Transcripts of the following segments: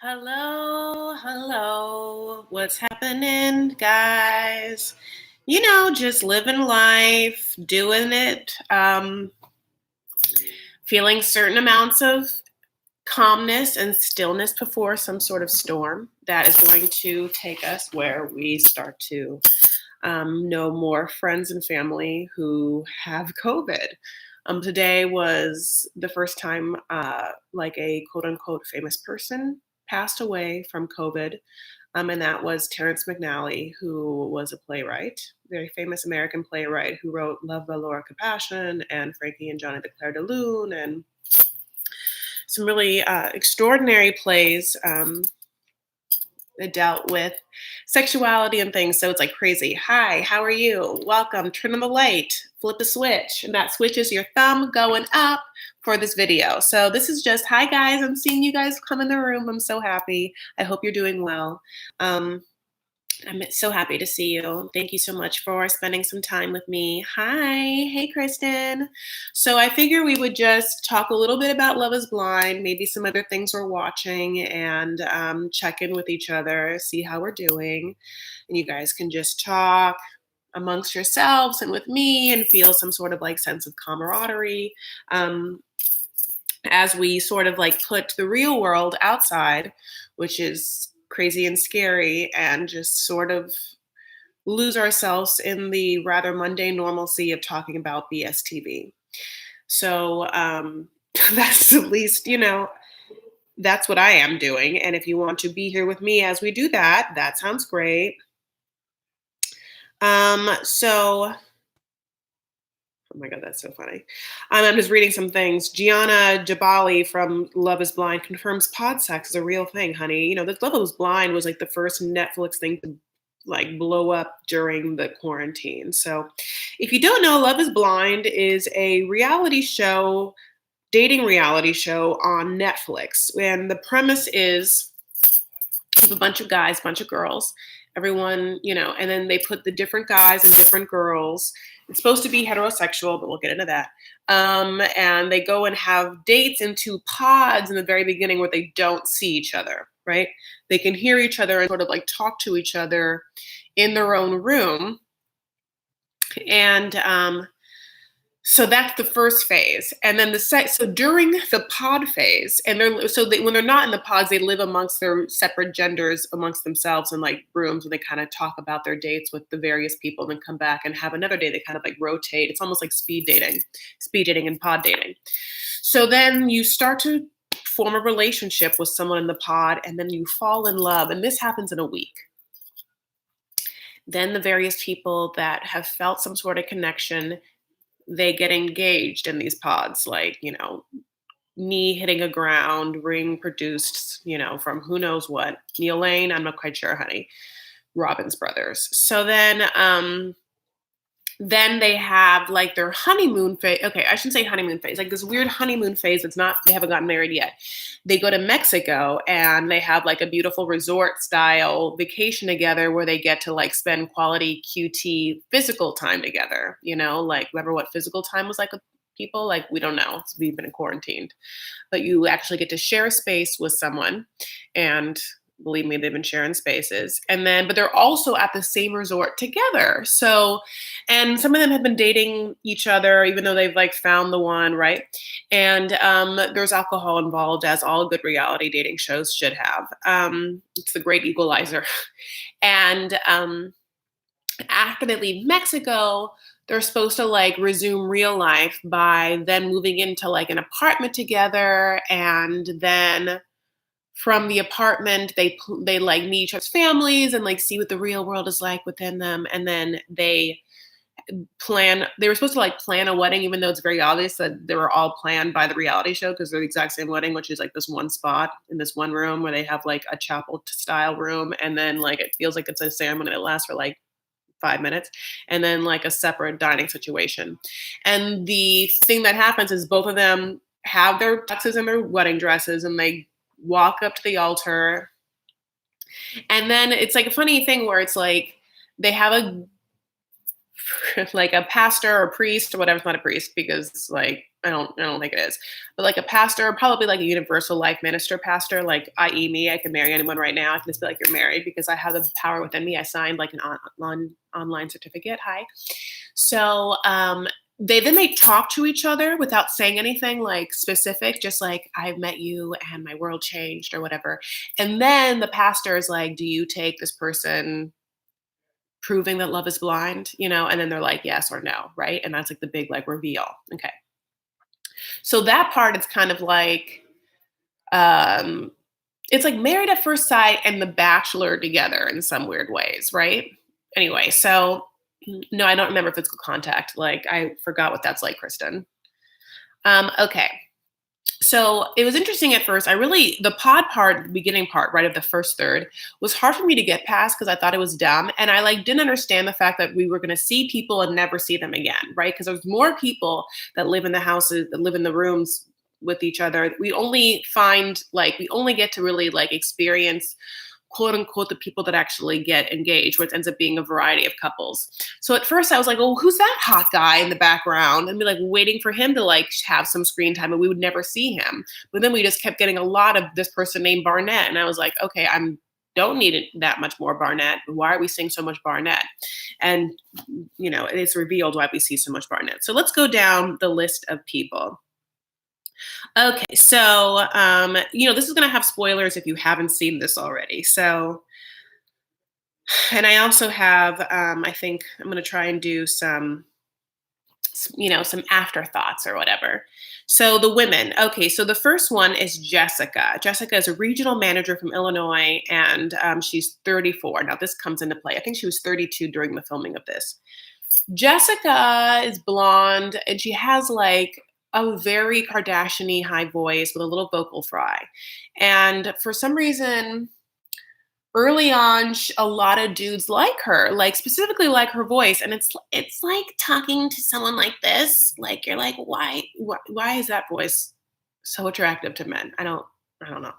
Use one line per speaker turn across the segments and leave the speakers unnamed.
Hello, hello. What's happening, guys? Just living life, doing it, feeling certain amounts of calmness and stillness before some sort of storm that is going to take us where we start to know more friends and family who have COVID. Today was the first time, like a quote unquote famous person passed away from COVID. And that was Terrence McNally, who was a playwright, very famous American playwright who wrote Love, Valor, Compassion, and Frankie and Johnny the Clair de Lune, and some really extraordinary plays that dealt with sexuality and things. So it's like crazy. Hi, how are you? Welcome. Turn on the light, flip a switch, and that switch is your thumb going up for this video. So this is just, hi guys, I'm seeing you guys come in the room. I'm so happy. I hope you're doing well. I'm so happy to see you. Thank you so much for spending some time with me. Hi. Hey, Kristen. So I figure we would just talk a little bit about Love is Blind, maybe some other things we're watching, and check in with each other, see how we're doing. And you guys can just talk amongst yourselves and with me and feel some sort of like sense of camaraderie as we sort of like put the real world outside, which is crazy and scary, and just sort of lose ourselves in the rather mundane normalcy of talking about BS TV. So that's at least, that's what I am doing. And if you want to be here with me as we do that, that sounds great. Oh my God, that's so funny. I'm just reading some things. Gianna Jabali from Love is Blind confirms pod sex is a real thing, honey. This Love is Blind was like the first Netflix thing to like blow up during the quarantine. So if you don't know, Love is Blind is a reality show, dating reality show on Netflix. And the premise is a bunch of guys, bunch of girls, everyone, and then they put the different guys and different girls. It's supposed to be heterosexual, but we'll get into that. And they go and have dates into pods in the very beginning where they don't see each other, right? They can hear each other and sort of like talk to each other in their own room. And so that's the first phase. And then so during the pod phase, and when they're not in the pods, they live amongst their separate genders amongst themselves in like rooms, and they kind of talk about their dates with the various people, and then come back and have another day. They kind of like rotate. It's almost like speed dating and pod dating. So then you start to form a relationship with someone in the pod, and then you fall in love. And this happens in a week. Then the various people that have felt some sort of connection, they get engaged in these pods, like, knee hitting a ground, ring produced, from who knows what. Neil Lane, I'm not quite sure, honey. Robbins Brothers. So then they have like their honeymoon phase. Okay, I shouldn't say honeymoon phase. Like this weird honeymoon phase. They haven't gotten married yet. They go to Mexico and they have like a beautiful resort style vacation together where they get to like spend quality QT physical time together. Like remember what physical time was like with people? Like we don't know. We've been quarantined. But you actually get to share space with someone, and believe me, they've been sharing spaces. But they're also at the same resort together. So, and some of them have been dating each other, even though they've like found the one, right? And there's alcohol involved, as all good reality dating shows should have. It's the great equalizer. And after they leave Mexico, they're supposed to like resume real life by then moving into like an apartment together, and then from the apartment, they like meet each other's families and like see what the real world is like within them. And then they were supposed to like plan a wedding, even though it's very obvious that they were all planned by the reality show, because they're the exact same wedding, which is like this one spot in this one room where they have like a chapel style room. And then like, it feels like it's a ceremony that lasts for like 5 minutes, and then like a separate dining situation. And the thing that happens is both of them have their tuxes and their wedding dresses, and they walk up to the altar. And then it's like a funny thing where it's like they have a pastor or priest or whatever. It's not a priest because like I don't think it is. But like a pastor, probably like a universal life minister pastor, like i.e. me, I can marry anyone right now. I can just be like, you're married because I have the power within me. I signed like an online certificate. Hi. So they talk to each other without saying anything like specific, just like I've met you and my world changed or whatever. And then the pastor is like, do you take this person proving that love is blind, and then they're like yes or no, right? And that's like the big like reveal. Okay. So that part is kind of like um it's like Married at First Sight and The Bachelor together in some weird ways, right? Anyway, so no, I don't remember physical contact. Like I forgot what that's like, Kristen. Okay. So it was interesting at first. The pod part, the beginning part, right, of the first third was hard for me to get past because I thought it was dumb. And I like didn't understand the fact that we were going to see people and never see them again, right? Because there's more people that live in the houses, that live in the rooms with each other. We only get to really like experience quote unquote the people that actually get engaged, which ends up being a variety of couples. So at first I was like, oh, who's that hot guy in the background? And be like waiting for him to like have some screen time and we would never see him. But then we just kept getting a lot of this person named Barnett. And I was like, okay, don't need it that much more Barnett. Why are we seeing so much Barnett? And it is revealed why we see so much Barnett. So let's go down the list of people. Okay, so this is going to have spoilers if you haven't seen this already. So, and I also have, I think I'm going to try and do some afterthoughts or whatever. So the women. Okay, so the first one is Jessica. Jessica is a regional manager from Illinois, and she's 34. Now this comes into play. I think she was 32 during the filming of this. Jessica is blonde, and she has like a very Kardashian-y high voice with a little vocal fry. And for some reason, early on, a lot of dudes like her, like specifically like her voice. And it's like talking to someone like this. Like you're like, why is that voice so attractive to men? I don't know.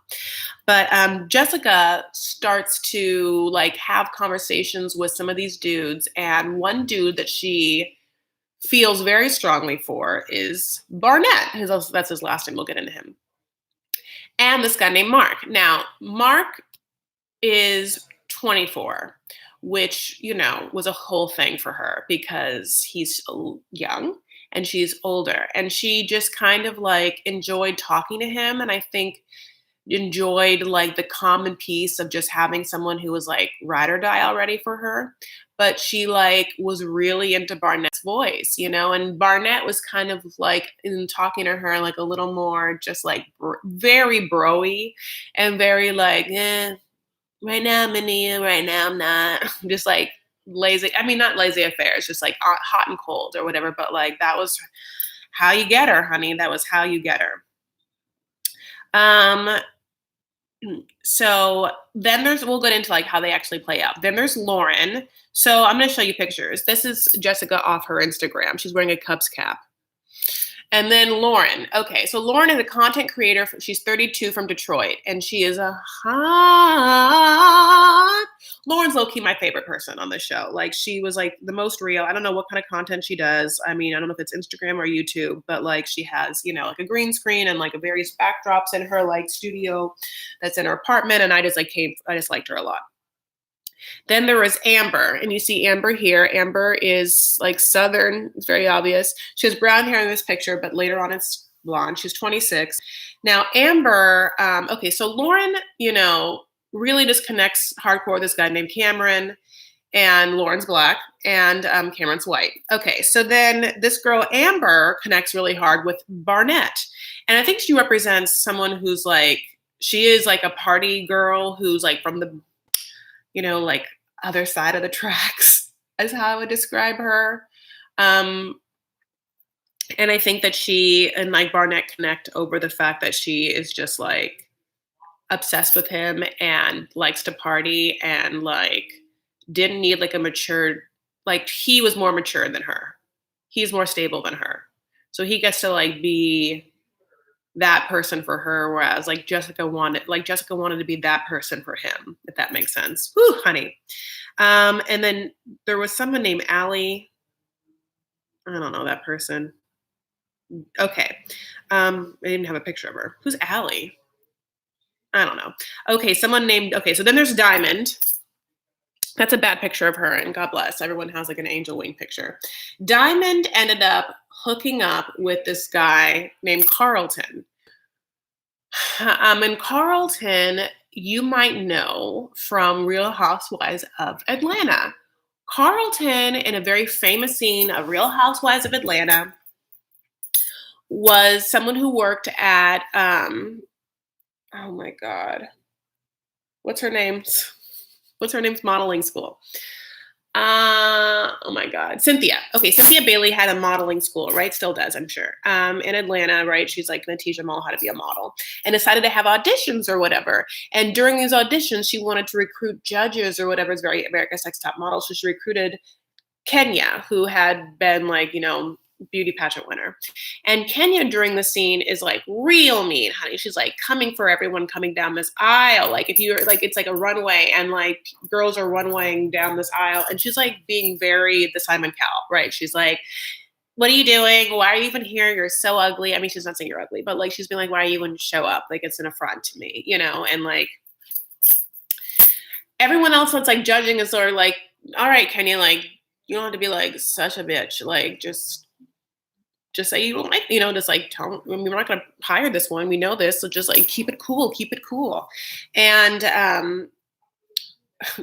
But Jessica starts to like have conversations with some of these dudes, and one dude that she feels very strongly for is Barnett. That's his last name. We'll get into him. And this guy named Mark. Now, Mark is 24, which, was a whole thing for her because he's young and she's older. And she just kind of like enjoyed talking to him. And I think enjoyed like the common piece of just having someone who was like ride or die already for her. But she like was really into Barnett's voice, and Barnett was kind of like in talking to her like a little more just like very broy and very like, right now I'm into you, right now I'm not. Just like lazy. I mean, not lazy affairs, just like hot and cold or whatever. But like that was how you get her, honey. That was how you get her. So then we'll get into like how they actually play out. Then there's Lauren. So I'm going to show you pictures. This is Jessica off her Instagram. She's wearing a Cubs cap. And then Lauren. Okay, so Lauren is a content creator. She's 32 from Detroit, and she is a hot. Lauren's low-key my favorite person on the show. Like she was like the most real. I don't know what kind of content she does. I mean, I don't know if it's Instagram or YouTube, but like she has, like a green screen and like a various backdrops in her like studio that's in her apartment. And I just liked her a lot. Then there was Amber, and you see Amber here. Amber is like Southern. It's very obvious. She has brown hair in this picture, but later on it's blonde. She's 26. Now, Amber, okay, so Lauren, really just connects hardcore with this guy named Cameron, and Lauren's black, and Cameron's white. Okay, so then this girl, Amber, connects really hard with Barnett. And I think she represents someone who's like, she is like a party girl who's like from the like other side of the tracks is how I would describe her. And I think that she and like Barnett connect over the fact that she is just like obsessed with him and likes to party and like didn't need like a mature, like he was more mature than her. He's more stable than her. So he gets to like be that person for her, whereas like Jessica wanted to be that person for him, if that makes sense. Whew, honey. And then there was someone named Allie. I don't know that person. Okay. I didn't have a picture of her. Who's Allie? I don't know. Okay, someone named. Okay, so then there's Diamond. That's a bad picture of her, and God bless. Everyone has like an angel wing picture. Diamond ended up hooking up with this guy named Carlton. And Carlton, you might know from Real Housewives of Atlanta. Carlton, in a very famous scene of Real Housewives of Atlanta, was someone who worked at oh my god, what's her name's modeling school? Oh my God, Cynthia. Okay, Cynthia Bailey had a modeling school, right? Still does, I'm sure. In Atlanta, right? She's like gonna teach them all how to be a model, and decided to have auditions or whatever. And during these auditions, she wanted to recruit judges or whatever. It's very America's Next Top Model, so she recruited Kenya, who had been like, beauty pageant winner. And Kenya during the scene is like real mean, honey. She's like coming for everyone coming down this aisle. Like if you're like, it's like a runway and like girls are runwaying down this aisle. And she's like being very the Simon Cowell, right? She's like, what are you doing? Why are you even here? You're so ugly. I mean, she's not saying you're ugly, but like she's been like, why are you even show up? Like it's an affront to me, And like everyone else that's like judging is sort of like, all right, Kenya, like you don't have to be like such a bitch. Like just say you don't like, just like tell them we're not going to hire this one. We know this. So just like keep it cool, keep it cool. And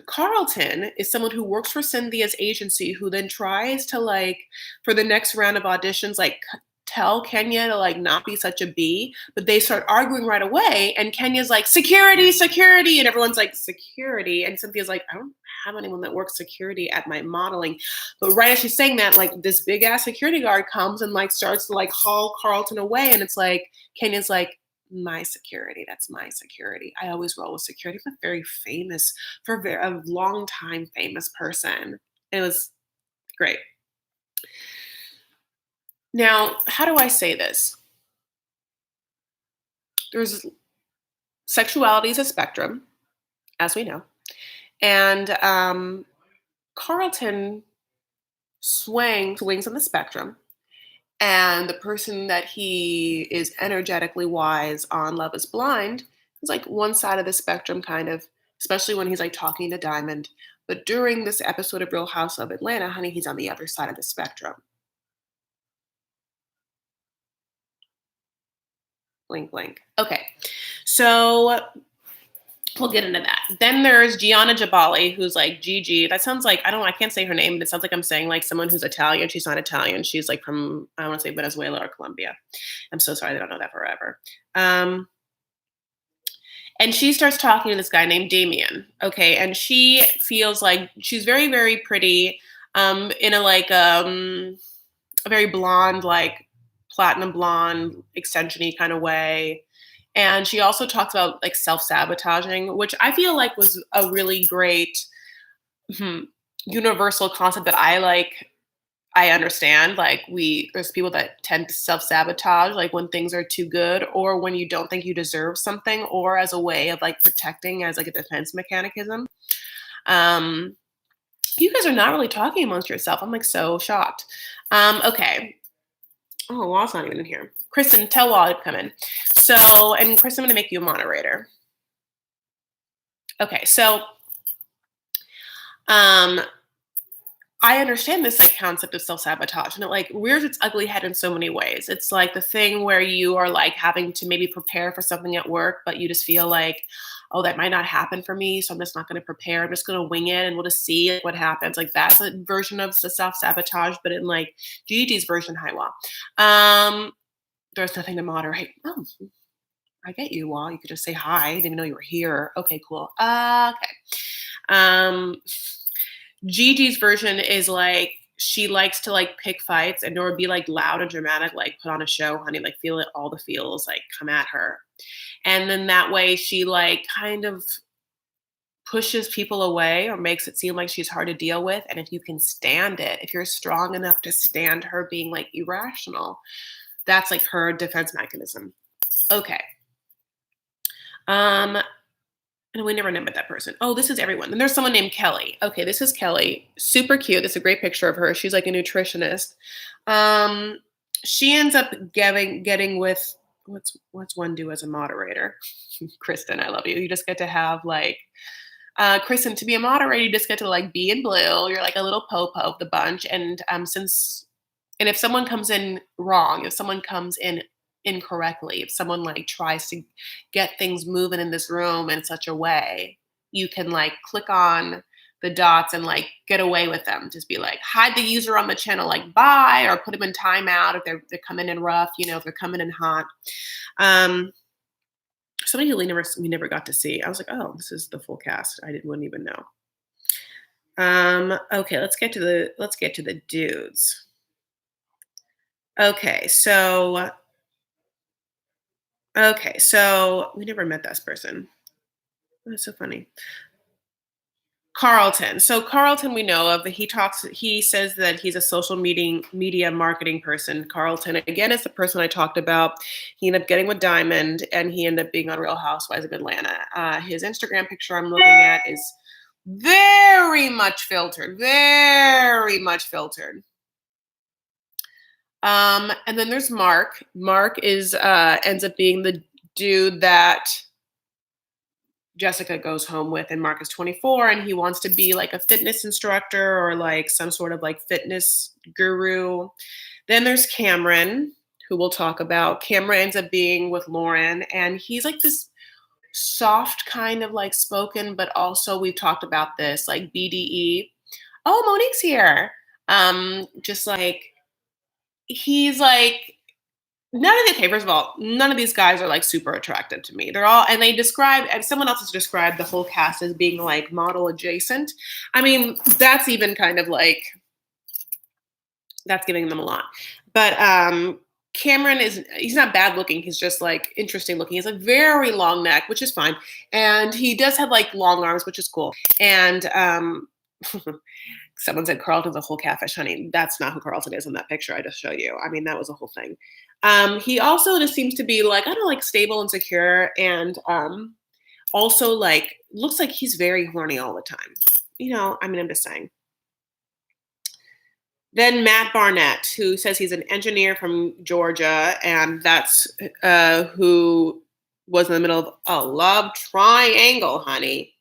Carlton is someone who works for Cynthia's agency who then tries to like for the next round of auditions, like tell Kenya to like not be such a bee, but they start arguing right away. And Kenya's like, security, security. And everyone's like, security. And Cynthia's like, I don't have anyone that works security at my modeling. But right as she's saying that, like this big ass security guard comes and like starts to like haul Carlton away. And it's like, Kenya's like, my security. That's my security. I always roll with security. I'm very famous for a long time famous person. It was great. Now, how do I say this? There's sexuality is a spectrum, as we know, and Carlton swings on the spectrum, and the person that he is energetically wise on Love Is Blind is like one side of the spectrum, kind of, especially when he's like talking to Diamond. But during this episode of Real House of Atlanta, honey, he's on the other side of the spectrum. Blink, blink. Okay, so we'll get into that. Then there's Gianna Jabali, who's like Gigi. That sounds like I can't say her name, but it sounds like I'm saying like someone who's Italian. She's not Italian. She's like from I want to say Venezuela or Colombia. I'm so sorry, they don't know that forever. And she starts talking to this guy named Damien. Okay, and she feels like she's very, very pretty. In a like a very blonde, like platinum blonde, extension-y kind of way. And she also talks about like self-sabotaging, which I feel like was a really great universal concept that I understand. Like there's people that tend to self-sabotage, like when things are too good or when you don't think you deserve something or as a way of like protecting as like a defense mechanism. You guys are not really talking amongst yourself. I'm like so shocked. Okay. Oh, Law's not even in here. Kristen, tell Law to come in. So, and Kristen, I'm going to make you a moderator. Okay, so I understand this like concept of self-sabotage and it like rears its ugly head in so many ways. It's like the thing where you are like having to maybe prepare for something at work, but you just feel like, oh, that might not happen for me. So I'm just not going to prepare. I'm just going to wing it and we'll just see what happens. Like that's a version of the self-sabotage, but in like Gigi's version, Highwa. There's nothing to moderate. Oh, I get you, Law. You could just say hi. I didn't even know you were here. Okay, cool. Okay. Gigi's version is like she likes to like pick fights and or be like loud and dramatic, like put on a show, honey, like feel it, all the feels like come at her. And then that way she like kind of pushes people away or makes it seem like she's hard to deal with. And if you can stand it, if you're strong enough to stand her being like irrational, that's like her defense mechanism. Okay. And we never met that person. Oh, this is everyone. And there's someone named Kelly. Okay, this is Kelly. Super cute. This is a great picture of her. She's like a nutritionist. She ends up getting with what's one do as a moderator? Kristen, I love you. You just get to have like Kristen, to be a moderator, you just get to like be in blue. You're like a little popo of the bunch. And if someone comes in wrong, if someone comes in incorrectly, if someone like tries to get things moving in this room in such a way, you can like click on the dots and like get away with them. Just be like, hide the user on the channel, like bye, or put them in timeout if they're coming in rough, if they're coming in hot. Um, Somebody who we never got to see. I was like, oh, this is the full cast. Wouldn't even know. Okay, let's get to the dudes. Okay, so we never met this person. That's so funny. Carlton. So Carlton, we know of. He says that he's a social media marketing person. Carlton, again, is the person I talked about. He ended up getting with Diamond, and he ended up being on Real Housewives of Atlanta. His Instagram picture I'm looking at is very much filtered. Very much filtered. And then there's Mark. Mark ends up being the dude that Jessica goes home with, and Mark is 24 and he wants to be like a fitness instructor or like some sort of like fitness guru. Then there's Cameron, who we'll talk about. Cameron ends up being with Lauren, and he's like this soft kind of like spoken, but also we've talked about this like BDE. Oh, Monique's here. Just like he's like okay, first of all, none of these guys are like super attractive to me. They're all, and someone else has described the whole cast as being like model adjacent. I mean, that's even kind of like, that's giving them a lot. But Cameron he's not bad looking. He's just like interesting looking. He has a very long neck, which is fine. And he does have like long arms, which is cool. And someone said Carlton's a whole catfish, honey. That's not who Carlton is in that picture I just showed you. I mean, that was a whole thing. He also just seems to be like, I don't know, like stable and secure, and also like looks like he's very horny all the time. I mean, I'm just saying. Then Matt Barnett, who says he's an engineer from Georgia, and that's who was in the middle of a love triangle, honey.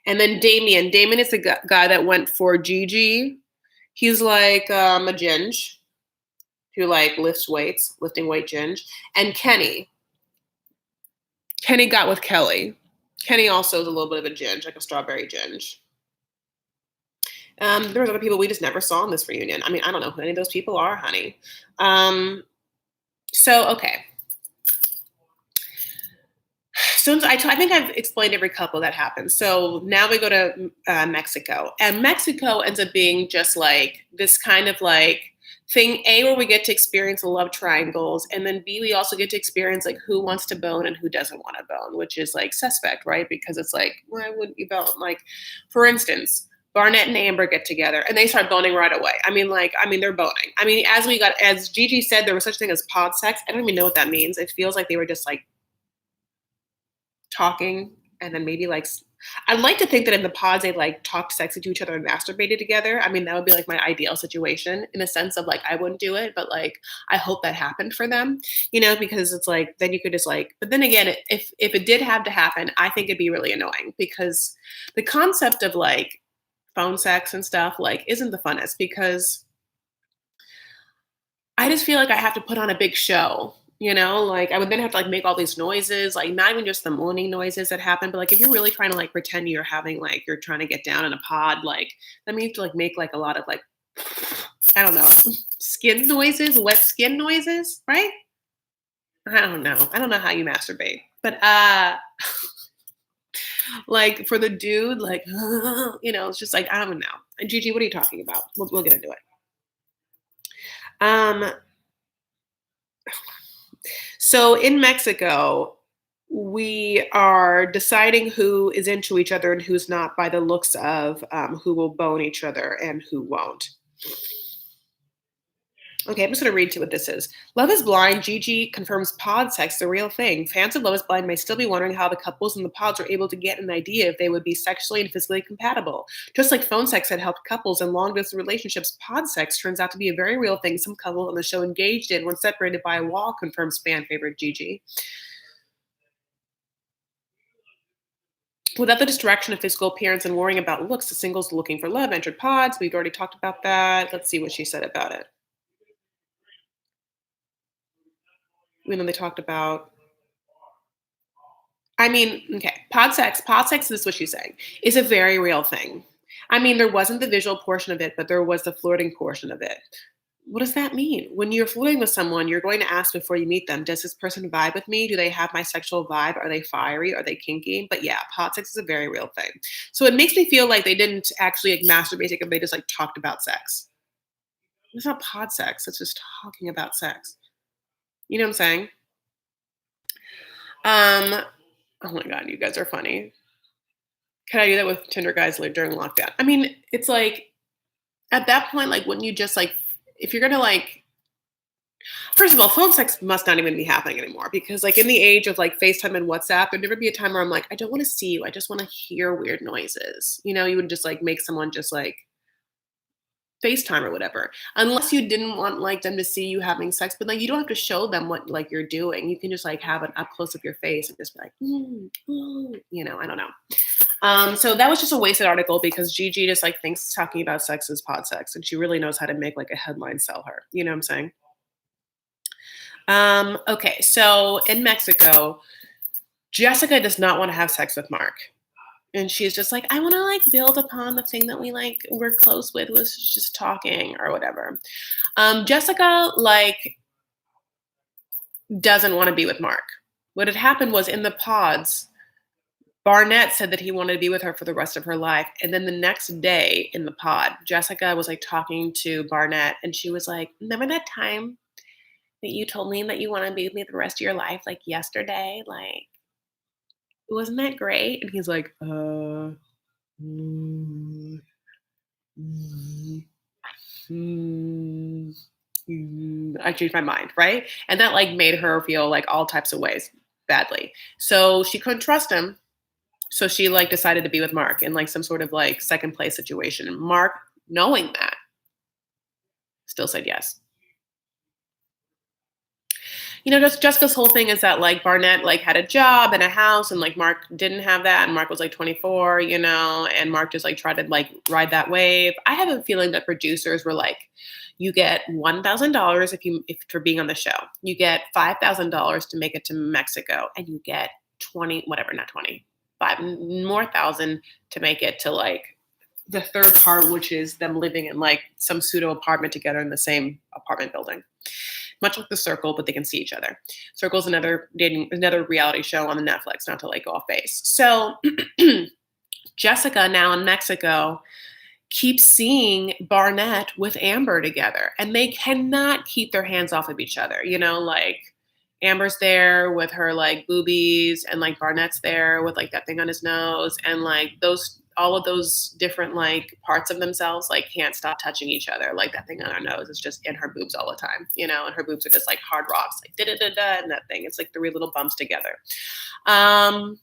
And then Damien. Damien is the guy that went for Gigi. He's like a ginge who like lifting weight ginge. And Kenny. Kenny got with Kelly. Kenny also is a little bit of a ginge, like a strawberry ginge. There's other people we just never saw in this reunion. I mean, I don't know who any of those people are, honey. Okay. So I think I've explained every couple that happens. So now we go to Mexico. And Mexico ends up being just like this kind of like thing, A, where we get to experience the love triangles. And then B, we also get to experience like who wants to bone and who doesn't want to bone, which is like suspect, right? Because it's like, why wouldn't you bone? Like, for instance, Barnett and Amber get together and they start boning right away. I mean, they're boning. I mean, as Gigi said, there was such a thing as pod sex. I don't even know what that means. It feels like they were just like talking, and then maybe like, I'd like to think that in the pods they like talked sexy to each other and masturbated together. I mean, that would be like my ideal situation in a sense of like, I wouldn't do it, but like, I hope that happened for them, because it's like, then you could just like, but then again, if it did have to happen, I think it'd be really annoying because the concept of like phone sex and stuff like isn't the funnest, because I just feel like I have to put on a big show. Like I would then have to like make all these noises, like not even just the moaning noises that happen, but like if you're really trying to like pretend you're trying to get down in a pod, like that means to like make like a lot of like, I don't know, skin noises, wet skin noises, right? I don't know. I don't know how you masturbate, but like for the dude, like it's just like, I don't know. And Gigi, what are you talking about? We'll get into it. So in Mexico, we are deciding who is into each other and who's not by the looks of who will bone each other and who won't. Okay, I'm just going to read to what this is. Love is Blind, Gigi confirms pod sex, the real thing. Fans of Love is Blind may still be wondering how the couples in the pods were able to get an idea if they would be sexually and physically compatible. Just like phone sex had helped couples in long distance relationships, pod sex turns out to be a very real thing some couples on the show engaged in when separated by a wall, confirms fan favorite Gigi. Without the distraction of physical appearance and worrying about looks, the singles looking for love entered pods. We've already talked about that. Let's see what she said about it. We know they talked about I mean, okay, pod sex is what she's saying, is a very real thing. I mean, there wasn't the visual portion of it, but there was the flirting portion of it. What does that mean? When you're flirting with someone, you're going to ask before you meet them, does this person vibe with me? Do they have my sexual vibe? Are they fiery? Are they kinky? But yeah, pod sex is a very real thing. So it makes me feel like they didn't actually like masturbate, together, they just like talked about sex. It's not pod sex, it's just talking about sex. You know what I'm saying? Um, oh my god, you guys are funny. Can I do that with Tinder guys like during lockdown? I mean, it's like at that point, like, wouldn't you just like, if you're gonna like, first of all, phone sex must not even be happening anymore because, like, in the age of like FaceTime and WhatsApp, there'd never be a time where I'm like, I don't want to see you. I just want to hear weird noises. You know, you would just like make someone just like FaceTime or whatever. Unless you didn't want like them to see you having sex, but like you don't have to show them what like you're doing. You can just like have an up close of your face and just be like, you know, I don't know. So that was just a wasted article because Gigi just like thinks talking about sex is pod sex, and she really knows how to make like a headline sell her. You know what I'm saying? Okay, so in Mexico, Jessica does not want to have sex with Mark. And she's just like, I want to like build upon the thing that we like we're close with was just talking or whatever. Jessica like doesn't want to be with Mark. What had happened was in the pods, Barnett said that he wanted to be with her for the rest of her life. And then the next day in the pod, Jessica was like talking to Barnett and she was like, remember that time that you told me that you want to be with me the rest of your life, like yesterday? Like, wasn't that great? And he's like, mm, mm, I changed my mind, right? And that like made her feel like all types of ways badly. So she couldn't trust him. So she like decided to be with Mark in like some sort of like second place situation. And Mark, knowing that, still said yes. You know, just Jessica's whole thing is that like Barnett like had a job and a house and like Mark didn't have that and Mark was like 24, you know, and Mark just like tried to like ride that wave. I have a feeling that producers were like, you get $1,000 if for being on the show. You get $5,000 to make it to Mexico and you get 20 whatever, not 20, 5 more thousand to make it to like the third part, which is them living in like some pseudo apartment together in the same apartment building, much like The Circle, but they can see each other. Circle is another reality show on the Netflix, not to like go off base. So Jessica now in Mexico keeps seeing Barnett with Amber together, and they cannot keep their hands off of each other. You know, like Amber's there with her like boobies, and like Barnett's there with like that thing on his nose, and like those all of those different like parts of themselves like can't stop touching each other. Like that thing on her nose is just in her boobs all the time, you know, and her boobs are just like hard rocks, like da da da da, and that thing. It's like three little bumps together. Um,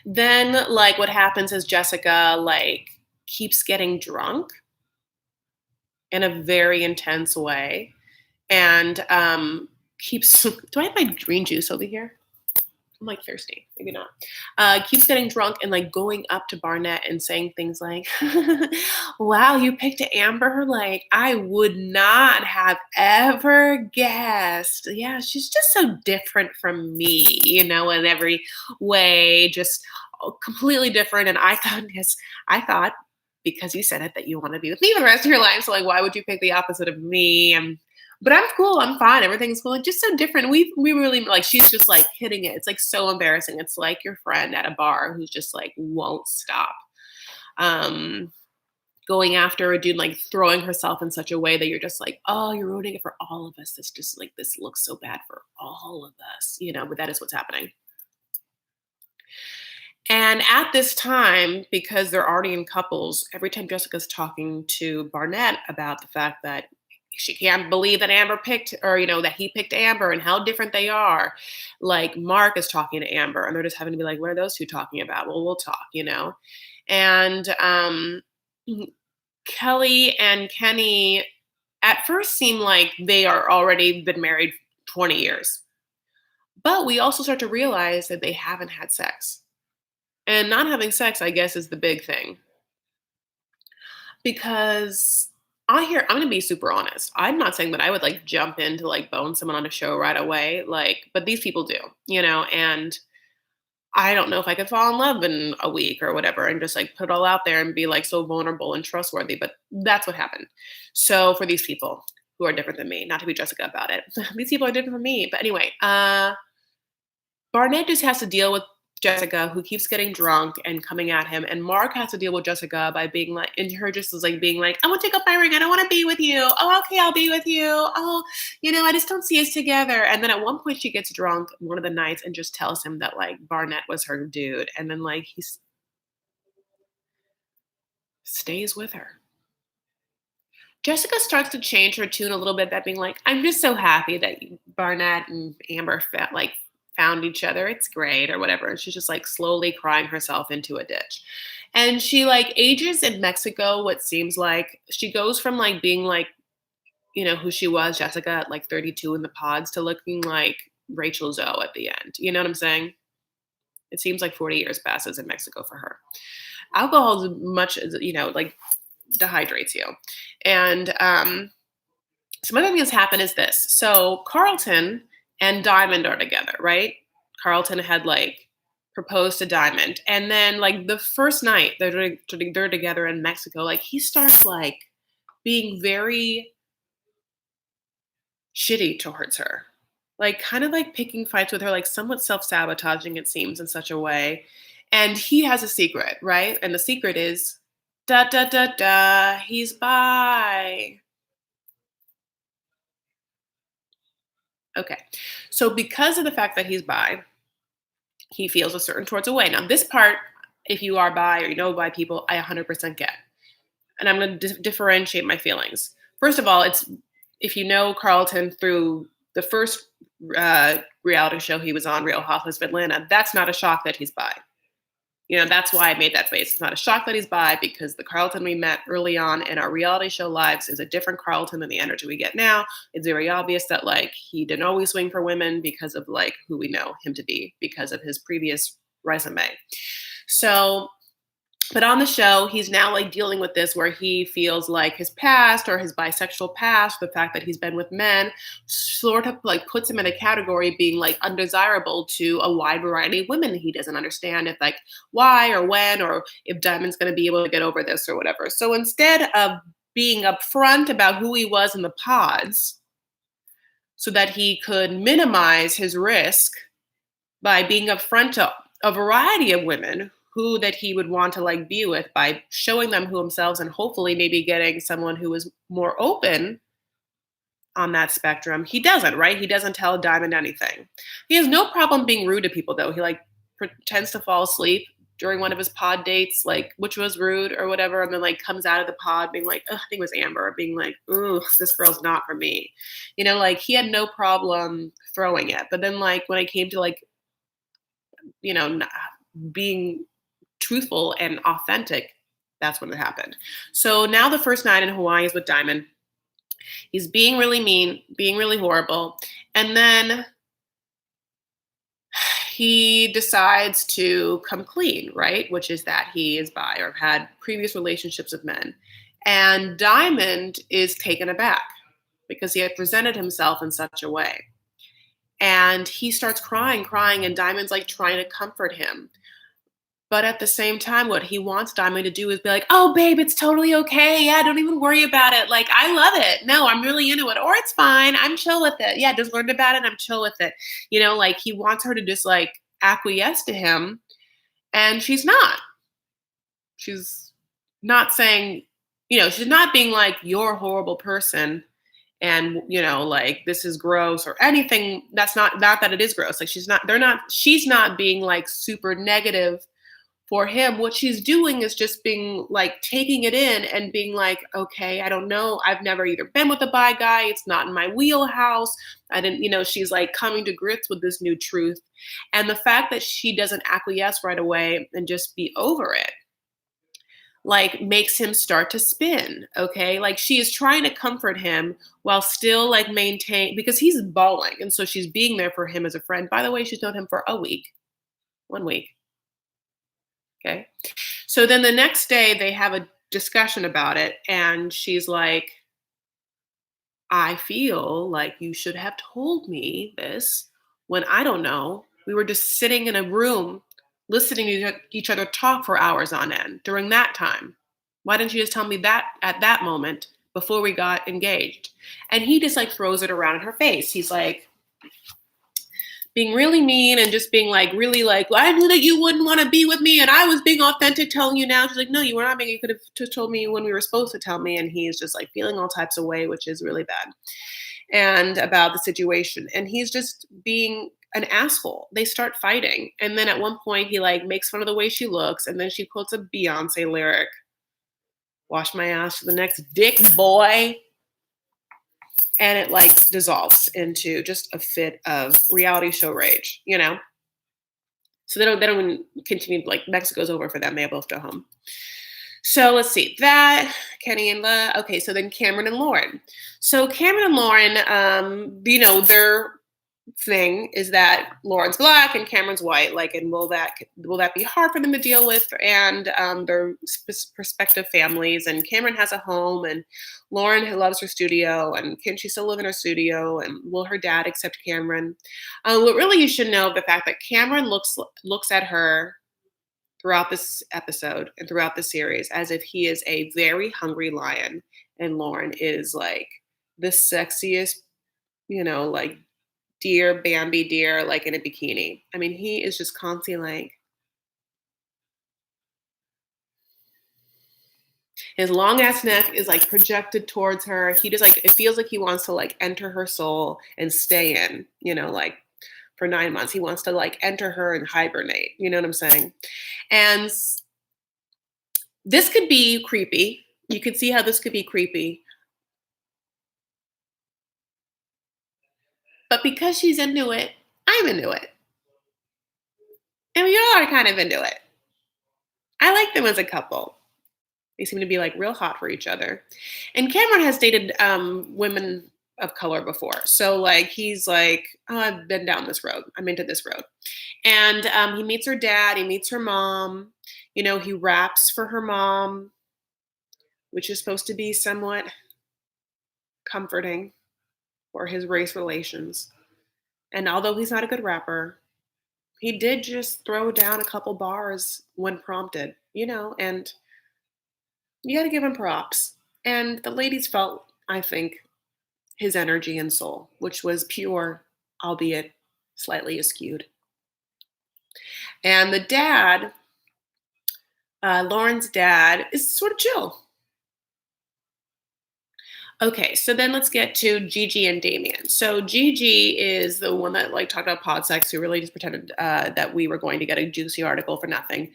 then like what happens is Jessica like keeps getting drunk in a very intense way and keeps do I have my green juice over here? I'm like thirsty, maybe not. Keeps getting drunk and like going up to Barnett and saying things like, wow, you picked Amber. Like, I would not have ever guessed. Yeah, she's just so different from me, you know, in every way, just completely different. And I thought, yes, I thought because you said it that you want to be with me the rest of your life. So, like, why would you pick the opposite of me? But I'm cool. I'm fine. Everything's cool. Like just so different. We really like she's just like hitting it. It's like so embarrassing. It's like your friend at a bar who's just like won't stop. Um Going after a dude, like throwing herself in such a way that you're just like, oh, you're ruining it for all of us. This just like this looks so bad for all of us, you know, but that is what's happening. And at this time, because they're already in couples, every time Jessica's talking to Barnett about the fact that she can't believe that Amber picked, or that he picked Amber, and how different they are. Like Mark is talking to Amber, and they're just having to be like, what are those two talking about? Well, we'll talk. And Kelly and Kenny at first seem like they are already been married 20 years. But we also start to realize that they haven't had sex. And not having sex, I guess, is the big thing. Because I'm gonna be super honest. I'm not saying that I would like jump in to like bone someone on a show right away. But these people do, and I don't know if I could fall in love in a week or whatever and just like put it all out there and be like so vulnerable and trustworthy. But that's what happened. So for these people who are different than me, not to be Jessica about it, these people are different from me. But anyway, Barnett just has to deal with Jessica, who keeps getting drunk and coming at him, and Mark has to deal with Jessica by being like, and her just is like being like, "I want to take off my ring. I don't want to be with you. Oh, okay, I'll be with you. Oh, I just don't see us together." And then at one point, she gets drunk one of the nights and just tells him that like Barnett was her dude, and then like stays with her. Jessica starts to change her tune a little bit, that being like, "I'm just so happy that Barnett and Amber found each other. It's great," or whatever. And she's just like slowly crying herself into a ditch. And she like ages in Mexico, what seems like she goes from like being like, who she was, Jessica, at like 32 in the pods, to looking like Rachel Zoe at the end. You know what I'm saying? It seems like 40 years passes in Mexico for her. Alcohol as much as, like dehydrates you. And some other things happen is this. So Carlton and Diamond are together, right? Carlton had like proposed to Diamond. And then like the first night they're together in Mexico, like he starts like being very shitty towards her. Like kind of like picking fights with her, like somewhat self-sabotaging, it seems, in such a way. And he has a secret, right? And the secret is da da da da, he's bi. Okay. So because of the fact that he's bi, he feels a certain towards a way. Now, this part, if you are bi or you know bi people, I 100% get. And I'm going to differentiate my feelings. First of all, it's if you know Carlton through the first reality show he was on, Real Housewives of Atlanta, that's not a shock that he's bi. That's why I made that face. It's not a shock that he's bi, because the Carlton we met early on in our reality show lives is a different Carlton than the energy we get now. It's very obvious that like he didn't always swing for women because of like who we know him to be because of his previous resume. So, but on the show, he's now like dealing with this where he feels like his past or his bisexual past, the fact that he's been with men, sort of like puts him in a category being like undesirable to a wide variety of women. He doesn't understand if like why or when or if Diamond's going to be able to get over this or whatever. So instead of being upfront about who he was in the pods so that he could minimize his risk by being upfront to a variety of women who that he would want to like be with by showing them who themselves and hopefully maybe getting someone who is more open on that spectrum. He doesn't, right? He doesn't tell Diamond anything. He has no problem being rude to people though. He like pretends to fall asleep during one of his pod dates, like which was rude or whatever, and then like comes out of the pod being like, I think it was Amber, being like, ooh, this girl's not for me. Like he had no problem throwing it. But then like when it came to like, being truthful and authentic, that's when it happened. So now the first night in Hawaii is with Diamond. He's being really mean, being really horrible. And then he decides to come clean, right? Which is that he is bi or had previous relationships with men. And Diamond is taken aback because he had presented himself in such a way. And he starts crying, and Diamond's like trying to comfort him. But at the same time, what he wants Diamond to do is be like, oh, babe, it's totally okay. Yeah, don't even worry about it. Like, I love it. No, I'm really into it. Or it's fine. I'm chill with it. Yeah, just learned about it. I'm chill with it. Like he wants her to just like acquiesce to him. And she's not. She's not saying, she's not being like, you're a horrible person. And, like this is gross or anything. That's not that it is gross. Like she's not being like super negative for him, what she's doing is just being like taking it in and being like, okay, I don't know. I've never either been with a bi guy. It's not in my wheelhouse. I didn't, she's like coming to grips with this new truth. And the fact that she doesn't acquiesce right away and just be over it, like makes him start to spin. Okay. Like she is trying to comfort him while still like maintain because he's bawling. And so she's being there for him as a friend. By the way, she's known him for a week, 1 week. Okay. So then the next day they have a discussion about it, and she's like, I feel like you should have told me this when I don't know. We were just sitting in a room listening to each other talk for hours on end during that time. Why didn't you just tell me that at that moment before we got engaged? And he just like throws it around in her face. He's like, being really mean and just being like really like, well, I knew that you wouldn't want to be with me and I was being authentic telling you now. She's like, no, you were not being, you could have just told me when we were supposed to tell me. And he's just like feeling all types of way, which is really bad. And about the situation. And he's just being an asshole. They start fighting. And then at one point he like makes fun of the way she looks. And then she quotes a Beyonce lyric, wash my ass for the next dick boy. And it like dissolves into just a fit of reality show rage, So they don't even continue. Like Mexico's over for them. They both go home. So let's see that Kenny and okay. So then Cameron and Lauren. So Cameron and Lauren, their thing is that Lauren's black and Cameron's white. Like, and will that be hard for them to deal with? And their prospective families. And Cameron has a home, and Lauren who loves her studio, and can she still live in her studio? And will her dad accept Cameron? What really you should know the fact that Cameron looks at her throughout this episode and throughout the series as if he is a very hungry lion, and Lauren is like the sexiest, like deer, Bambi deer, like in a bikini. I mean, he is just constantly like, his long ass neck is like projected towards her. He just like, it feels like he wants to like enter her soul and stay in, like for 9 months. He wants to like enter her and hibernate. You know what I'm saying? And this could be creepy. You could see how this could be creepy. But because she's into it, I'm into it. And we all are kind of into it. I like them as a couple. They seem to be like real hot for each other. And Cameron has dated women of color before. So like he's like, oh, I've been down this road. I'm into this road. And he meets her dad, he meets her mom. He raps for her mom, which is supposed to be somewhat comforting for his race relations. And although he's not a good rapper, he did just throw down a couple bars when prompted, and you got to give him props. And the ladies felt, I think, his energy and soul, which was pure, albeit slightly askewed. And the dad, Lauren's dad, is sort of chill. Okay, so then let's get to Gigi and Damien. So Gigi is the one that like talked about pod sex, who really just pretended that we were going to get a juicy article for nothing.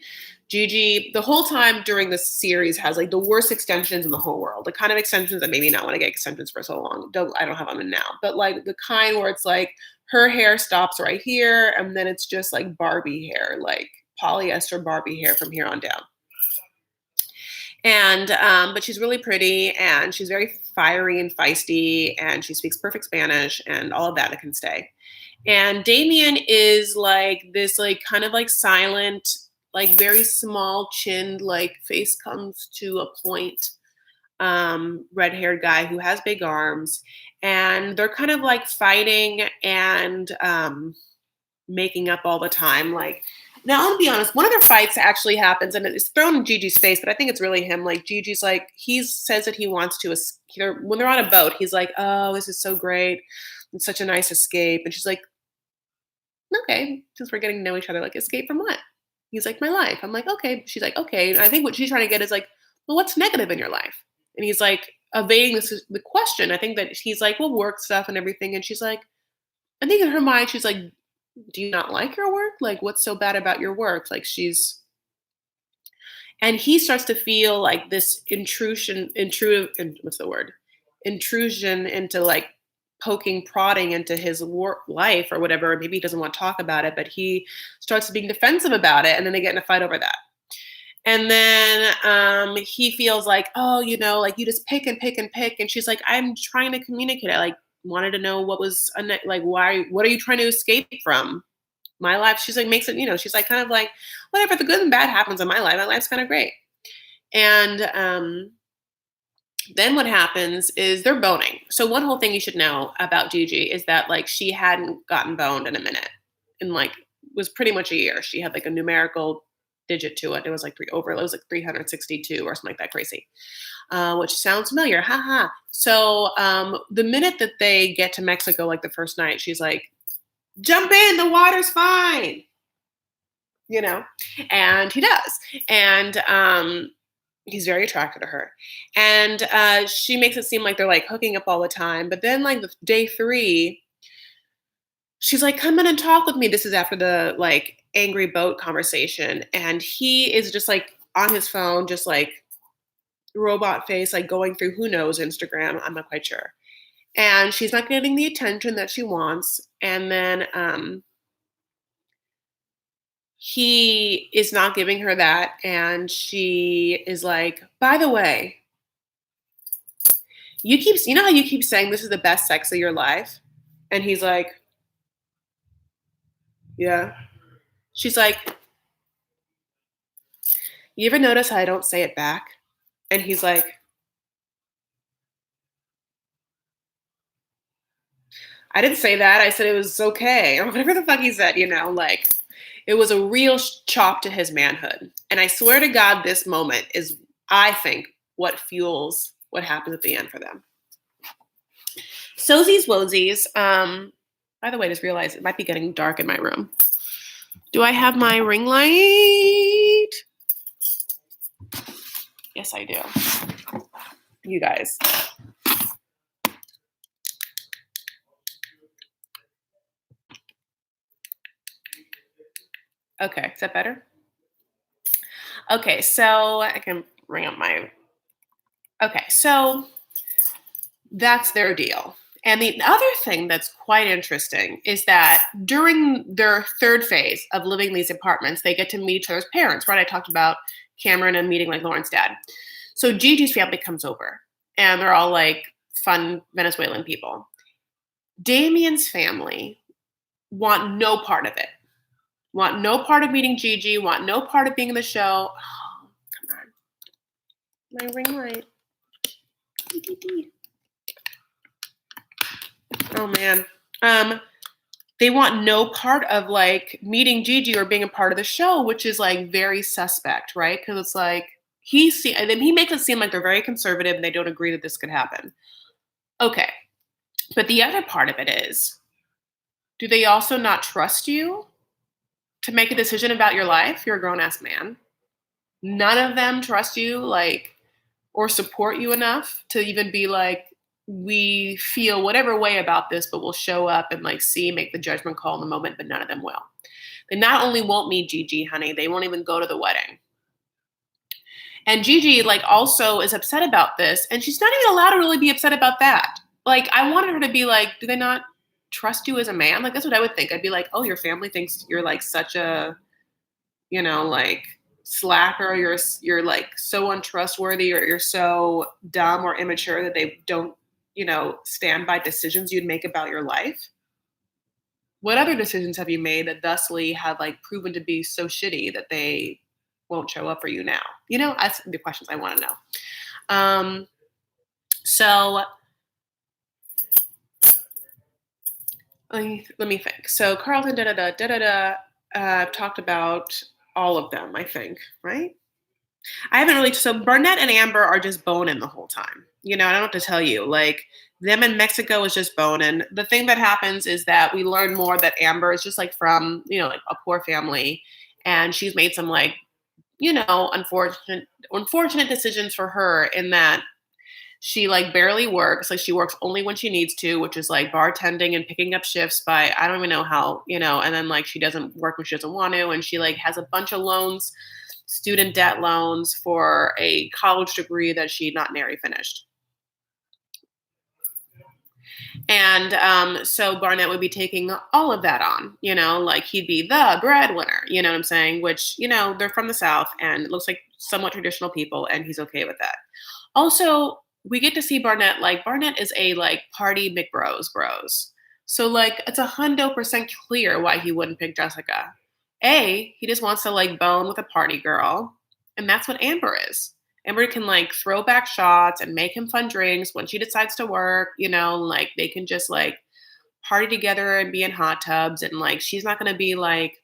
Gigi, the whole time during this series, has like the worst extensions in the whole world. The kind of extensions that maybe not want to get extensions for so long. I don't have them now, but like the kind where it's like her hair stops right here, and then it's just like Barbie hair, like polyester Barbie hair from here on down. And but she's really pretty, and she's very fiery and feisty, and she speaks perfect Spanish, and all of that can stay. And Damien is like this, like kind of like silent, like very small chinned, like face comes to a point, red-haired guy who has big arms, and they're kind of like fighting and making up all the time, like. Now, I'll be honest, one of their fights actually happens, and it's thrown in Gigi's face, but I think it's really him. Like, Gigi's like, he says that he wants to, when they're on a boat, he's like, oh, this is so great. It's such a nice escape. And she's like, okay, since we're getting to know each other, like, escape from what? He's like, my life. I'm like, okay. She's like, okay. And I think what she's trying to get is like, well, what's negative in your life? And he's like, evading the question. I think that he's like, well, work stuff and everything. And she's like, I think in her mind, she's like, do you not like your work? Like, what's so bad about your work? Like, she's And he starts to feel like this what's the word? Intrusion into like poking, prodding into his work life or whatever. Maybe he doesn't want to talk about it, but he starts being defensive about it. And then they get in a fight over that. And then he feels like, oh, like you just pick and pick and pick. And she's like, I'm trying to communicate. I like wanted to know what was like, what are you trying to escape from? My life. She's like, makes it, she's like, kind of like, whatever, the good and bad happens in my life. My life's kind of great. And then what happens is they're boning. So one whole thing you should know about Gigi is that like she hadn't gotten boned in a minute, and like was pretty much a year. She had like a numerical digit to it. It was like 362 or something like that, crazy. Which sounds familiar. Haha. So the minute that they get to Mexico, like the first night, she's like, jump in, the water's fine. And he does. And he's very attracted to her. And she makes it seem like they're like hooking up all the time. But then like day 3, she's like, come in and talk with me. This is after the like angry boat conversation. And he is just like on his phone, just like robot face, like going through who knows Instagram. I'm not quite sure. And she's not getting the attention that she wants. And then he is not giving her that. And she is like, by the way, you know how you keep saying this is the best sex of your life? And he's like, yeah. She's like, you ever notice how I don't say it back? And he's like, I didn't say that. I said it was okay. Or whatever the fuck he said, like it was a real chop to his manhood. And I swear to God, this moment is, I think, what fuels what happens at the end for them. Sozies Wozies. By the way, I just realized it might be getting dark in my room. Do I have my ring light? Yes, I do. You guys. Okay, is that better? Okay, so I can bring up my... Okay, so that's their deal. And the other thing that's quite interesting is that during their third phase of living in these apartments, they get to meet each other's parents, right? I talked about Cameron and meeting like Lauren's dad. So Gigi's family comes over, and they're all like fun Venezuelan people. Damien's family want no part of it. Want no part of meeting Gigi, want no part of being in the show. Oh, come on. My ring light. Oh man. They want no part of like meeting Gigi or being a part of the show, which is like very suspect, right? Because it's like and then he makes it seem like they're very conservative and they don't agree that this could happen. Okay. But the other part of it is, do they also not trust you to make a decision about your life? You're a grown-ass man. None of them trust you, like, or support you enough to even be like, we feel whatever way about this, but we'll show up and like make the judgment call in the moment, but none of them will. They not only won't meet Gigi, honey, they won't even go to the wedding. And Gigi like also is upset about this, and she's not even allowed to really be upset about that. Like, I wanted her to be like, do they not trust you as a man? Like, that's what I would think. I'd be like, oh, your family thinks you're like such a, like slacker. You're like so untrustworthy, or you're so dumb or immature that they don't, stand by decisions you'd make about your life. What other decisions have you made that thusly have like proven to be so shitty that they won't show up for you now? That's the questions I want to know. So let me think. So Carlton, talked about all of them, I think, right? I haven't really. So Barnett and Amber are just boning the whole time. I don't know what to tell you. Like, them in Mexico is just boning. The thing that happens is that we learn more that Amber is just like from, like a poor family, and she's made some like, unfortunate decisions for her, in that she like barely works. Like, she works only when she needs to, which is like bartending and picking up shifts by, I don't even know how, and then like she doesn't work when she doesn't want to, and she like has a bunch of loans student debt loans for a college degree that she not nary finished. And so Barnett would be taking all of that on, like he'd be the breadwinner, you know what I'm saying? Which, they're from the South and it looks like somewhat traditional people, and he's okay with that. Also, we get to see Barnett, like, Barnett is a like party McBros bros. So, like, it's 100% clear why he wouldn't pick Jessica. He just wants to like bone with a party girl, and that's what Amber is. Amber can like throw back shots and make him fun drinks when she decides to work, like they can just like party together and be in hot tubs, and like she's not going to be like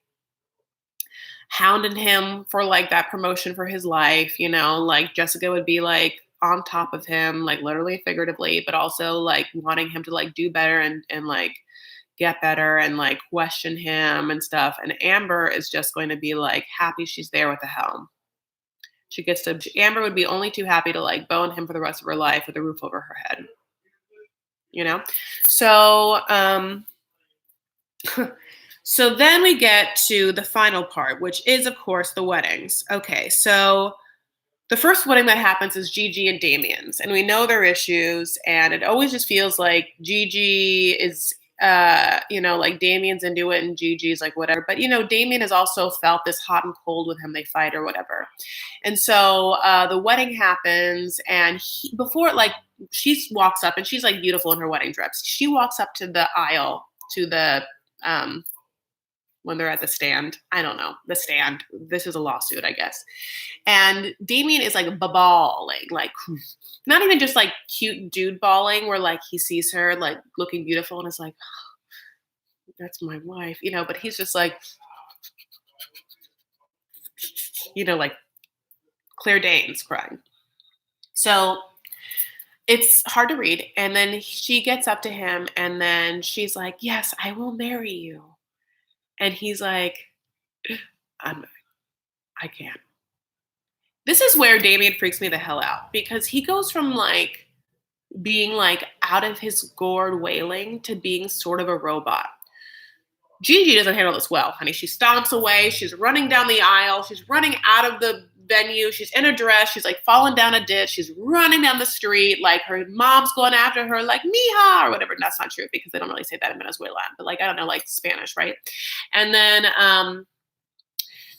hounding him for like that promotion for his life, like Jessica would be like on top of him, like literally and figuratively, but also like wanting him to like do better and like get better and like question him and stuff. And Amber is just going to be like happy she's there with the helm. Amber would be only too happy to like bone him for the rest of her life with a roof over her head. So, so then we get to the final part, which is of course the weddings. Okay. So the first wedding that happens is Gigi and Damien's, and we know their issues, and it always just feels like Gigi is like Damien's into it and Gigi's like whatever. But Damien has also felt this hot and cold with him. They fight or whatever. And so the wedding happens, and before like she walks up, and she's like beautiful in her wedding dress. She walks up to the aisle to the when they're at the stand. I don't know, the stand. This is a lawsuit, I guess. And Damien is like bawling, like not even just like cute dude bawling where like he sees her like looking beautiful and is like, oh, that's my wife, but he's just like, like Claire Danes crying. So it's hard to read. And then she gets up to him, and then she's like, yes, I will marry you. And he's like, I can't. This is where Damien freaks me the hell out, because he goes from like being like out of his gourd wailing to being sort of a robot. Gigi doesn't handle this well, honey. She stomps away. She's running down the aisle. She's running out of the venue. She's in a dress. She's like falling down a ditch. She's running down the street. Like her mom's going after her, like mija or whatever. That's not true because they don't really say that in Venezuela, but like, I don't know, like Spanish, right? And then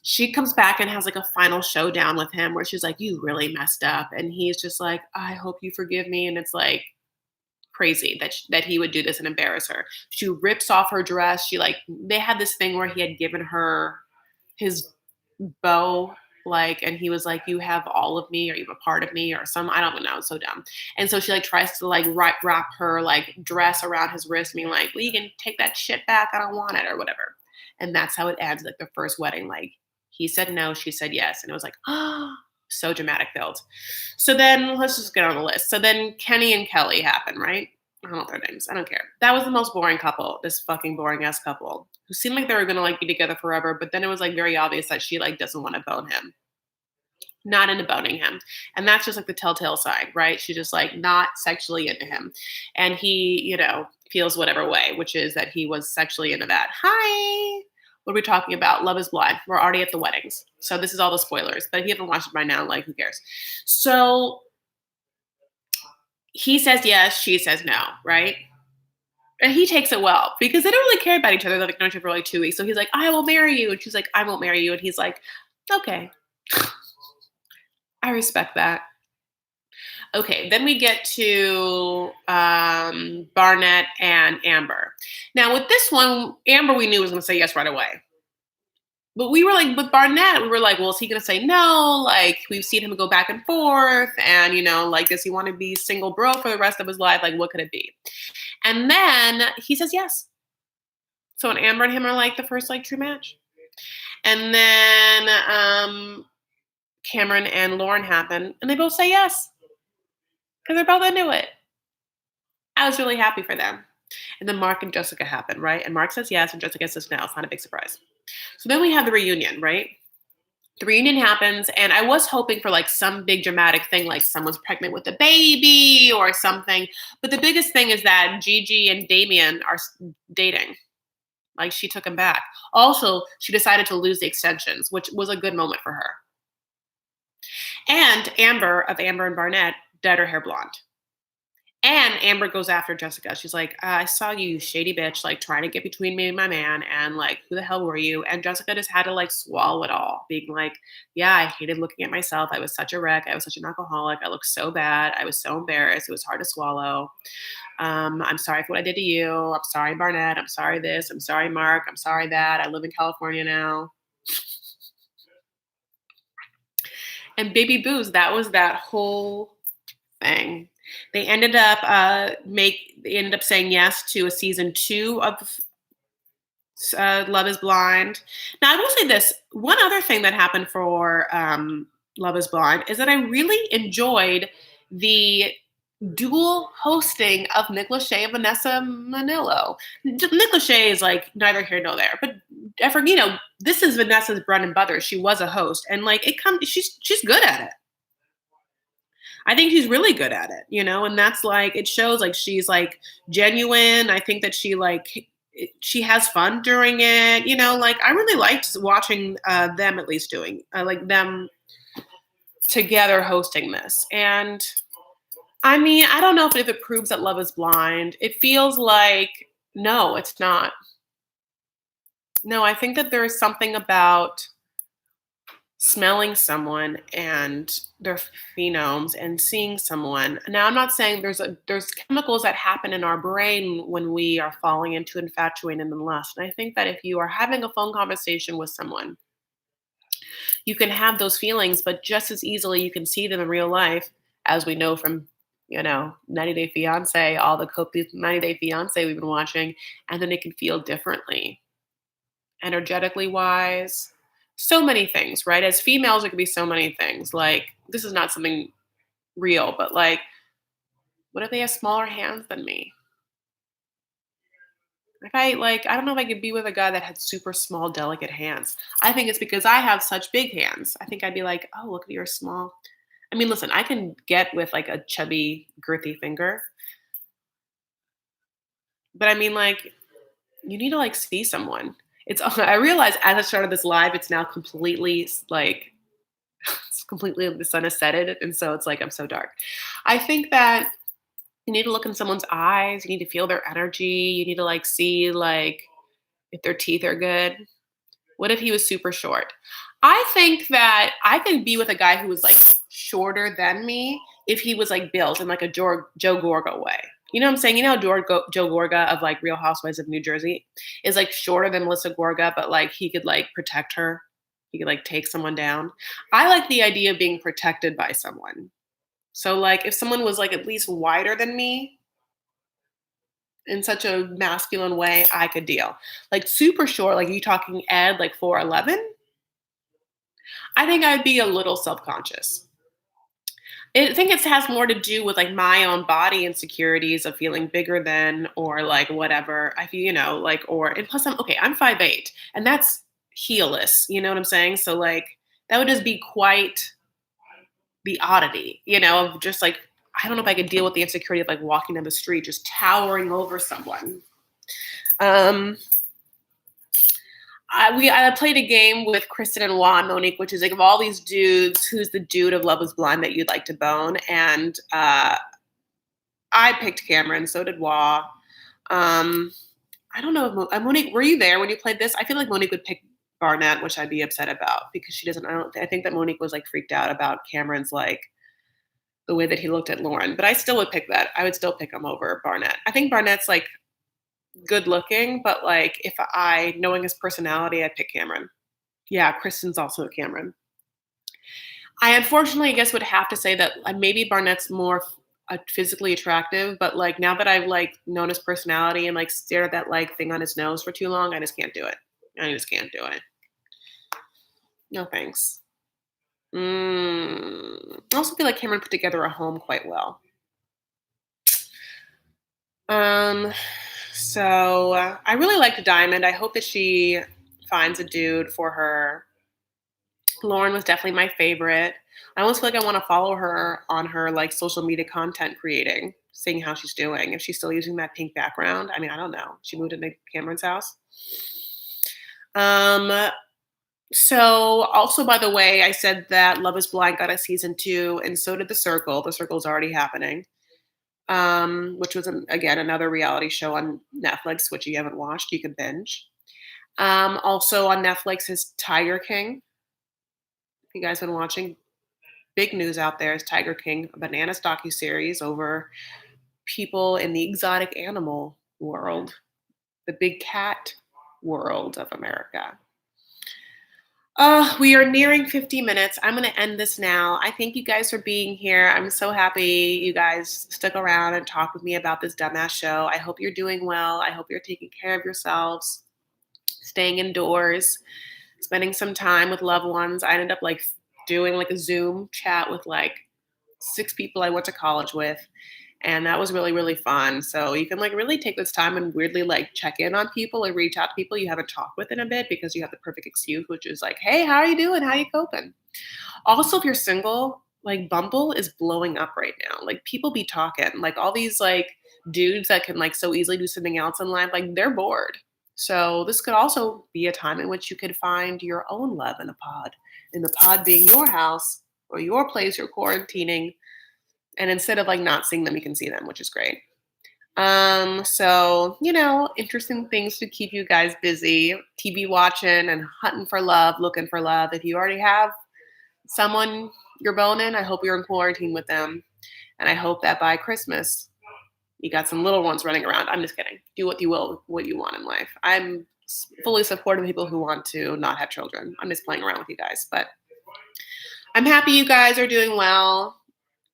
she comes back and has like a final showdown with him where she's like, you really messed up. And he's just like, I hope you forgive me. And it's like crazy that he would do this and embarrass her. She rips off her dress. They had this thing where he had given her his bow, like, and he was like, you have all of me, or you have a part of me, or some, I don't know. It's so dumb. And so she like tries to like wrap her like dress around his wrist, being like, well, you can take that shit back. I don't want it, or whatever. And that's how it ends, like the first wedding. Like he said no, she said yes. And it was like, oh, so dramatic filled. So then let's just get on the list. So then Kenny and Kelly happen, right? I don't know their names. I don't care. That was the most boring couple, this fucking boring ass couple who seemed like they were going to like be together forever. But then it was like very obvious that she like doesn't want to bone him. Not into boning him. And that's just like the telltale sign, right? She's just like not sexually into him. And he, feels whatever way, which is that he was sexually into that. Hi. What are we talking about? Love is Blind. We're already at the weddings. So this is all the spoilers. But if you haven't watched it by now, like, who cares? So he says yes, she says no, right? And he takes it well because they don't really care about each other. They've like known each other for like 2 weeks. So he's like, I will marry you. And she's like, I won't marry you. And he's like, okay. I respect that. Okay, then we get to Barnett and Amber. Now with this one, Amber we knew was going to say yes right away. But we were like, with Barnett, we were like, well, is he going to say no? Like, we've seen him go back and forth. And, like, does he want to be single bro for the rest of his life? Like, what could it be? And then he says yes. So Amber and him are like the first like true match. And then Cameron and Lauren happen, and they both say yes. Because they're both into it. I was really happy for them. And then Mark and Jessica happen, right? And Mark says yes, and Jessica says no. It's not a big surprise. So then we have the reunion, right? The reunion happens, and I was hoping for like some big dramatic thing, like someone's pregnant with a baby or something. But the biggest thing is that Gigi and Damien are dating. Like she took him back. Also, she decided to lose the extensions, which was a good moment for her. And Amber of Amber and Barnett dyed her hair blonde. And Amber goes after Jessica. She's like, I saw you, you shady bitch, like trying to get between me and my man. And like, who the hell were you? And Jessica just had to like swallow it all, being like, yeah, I hated looking at myself. I was such a wreck. I was such an alcoholic. I looked so bad. I was so embarrassed. It was hard to swallow. I'm sorry for what I did to you. I'm sorry, Barnett. I'm sorry this. I'm sorry, Mark. I'm sorry that. I live in California now. And Baby Booze, that was that whole thing. They ended up saying yes to a season 2 of Love Is Blind. Now I will say this: one other thing that happened for Love Is Blind is that I really enjoyed the dual hosting of Nick Lachey and Vanessa Manillo. Nick Lachey is like neither here nor there, but this is Vanessa's bread and butter. She was a host, and like she's good at it. I think she's really good at it, and that's like it shows like she's like genuine. I think that she has fun during it, like I really liked watching them at least doing like them together hosting this. And I mean, I don't know if it proves that Love is Blind. It feels like no, it's not. No, I think that there is something about smelling someone and their phenomes and seeing someone. Now, I'm not saying there's chemicals that happen in our brain when we are falling into infatuation and lust. And I think that if you are having a phone conversation with someone, you can have those feelings, but just as easily you can see them in real life, as we know from 90 Day Fiance, all the copious 90 Day Fiance we've been watching, and then it can feel differently, energetically wise. So many things, right? As females, it could be so many things. Like, this is not something real, but like, what if they have smaller hands than me? If I don't know if I could be with a guy that had super small, delicate hands. I think it's because I have such big hands. I think I'd be like, oh, look at your small. I mean, listen, I can get with like a chubby, girthy finger, but I mean, like, you need to like see someone. I realize as I started this live, it's now completely like it's completely the sun has set it, and so it's like I'm so dark. I think that you need to look in someone's eyes. You need to feel their energy. You need to like see like if their teeth are good. What if he was super short? I think that I could be with a guy who was like shorter than me if he was like built in like a Joe Gorga way. You know what I'm saying? You know, Joe Gorga of like Real Housewives of New Jersey is like shorter than Melissa Gorga, but like he could like protect her. He could like take someone down. I like the idea of being protected by someone. So like if someone was like at least wider than me in such a masculine way, I could deal. Like super short, like you talking Ed, like 4'11", I think I'd be a little self-conscious. I think it has more to do with like my own body insecurities of feeling bigger than or like whatever. I feel, like and plus I'm 5'8", and that's heelless, you know what I'm saying? So like that would just be quite the oddity, of just like I don't know if I could deal with the insecurity of like walking down the street just towering over someone. Um I played a game with Kristen and Juan Monique, which is like of all these dudes, who's the dude of Love Is Blind that you'd like to bone? And I picked Cameron, so did Wa. I don't know if Monique, were you there when you played this? I feel like Monique would pick Barnett, which I'd be upset about because she doesn't. I think that Monique was like freaked out about Cameron's like the way that he looked at Lauren, but I still would pick that. I would still pick him over Barnett. I think Barnett's like good looking, but like if knowing his personality, I'd pick Cameron. Yeah, Kristen's also a Cameron. I unfortunately, I guess, would have to say that maybe Barnett's more physically attractive, but like now that I've like known his personality and like stared at that like thing on his nose for too long, I just can't do it. I just can't do it. No thanks. I also feel like Cameron put together a home quite well. So I really liked Diamond. I hope that she finds a dude for her. Lauren was definitely my favorite. I almost feel like I want to follow her on her like social media content creating, seeing how she's doing. If she's still using that pink background. I mean, I don't know. She moved into Cameron's house. So, also, by the way, I said that Love is Blind got a season 2, and so did The Circle. The Circle's already happening, which was, again, another reality show on Netflix, which you haven't watched, you can binge. Also on Netflix is Tiger King. If you guys been watching, big news out there is Tiger King, a Bananas docuseries over people in the exotic animal world, the big cat world of America. We are nearing 50 minutes. I'm going to end this now. I thank you guys for being here. I'm so happy you guys stuck around and talked with me about this dumbass show. I hope you're doing well. I hope you're taking care of yourselves, staying indoors, spending some time with loved ones. I ended up like doing like a Zoom chat with like 6 people I went to college with. And that was really, really fun. So you can like really take this time and weirdly like check in on people and reach out to people you haven't talked with in a bit because you have the perfect excuse, which is like, hey, how are you doing? How are you coping? Also, if you're single, like Bumble is blowing up right now. Like people be talking, like all these like dudes that can like so easily do something else in life, like they're bored. So this could also be a time in which you could find your own love in the pod being your house or your place you're quarantining. And instead of like not seeing them, you can see them, which is great. So, interesting things to keep you guys busy, TV watching and hunting for love, looking for love. If you already have someone you're boning, I hope you're in quarantine with them. And I hope that by Christmas, you got some little ones running around. I'm just kidding. Do what you will, what you want in life. I'm fully supportive of people who want to not have children. I'm just playing around with you guys, but I'm happy you guys are doing well.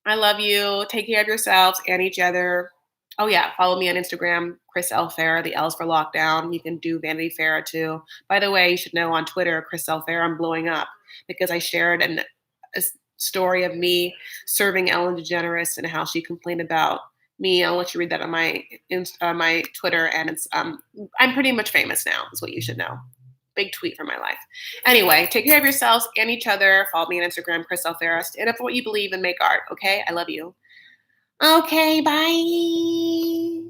I love you. Take care of yourselves and each other. Oh yeah, follow me on Instagram, Chris L. Farah. The L's for lockdown. You can do Vanity Farah too. By the way, you should know on Twitter, Chris L. Farah, I'm blowing up because I shared a story of me serving Ellen DeGeneres and how she complained about me. I'll let you read that on my Twitter, and it's I'm pretty much famous now. Is what you should know. Big tweet for my life. Anyway, take care of yourselves and each other. Follow me on Instagram, Chris Alferra. Stand up for what you believe and make art. Okay, I love you. Okay, bye.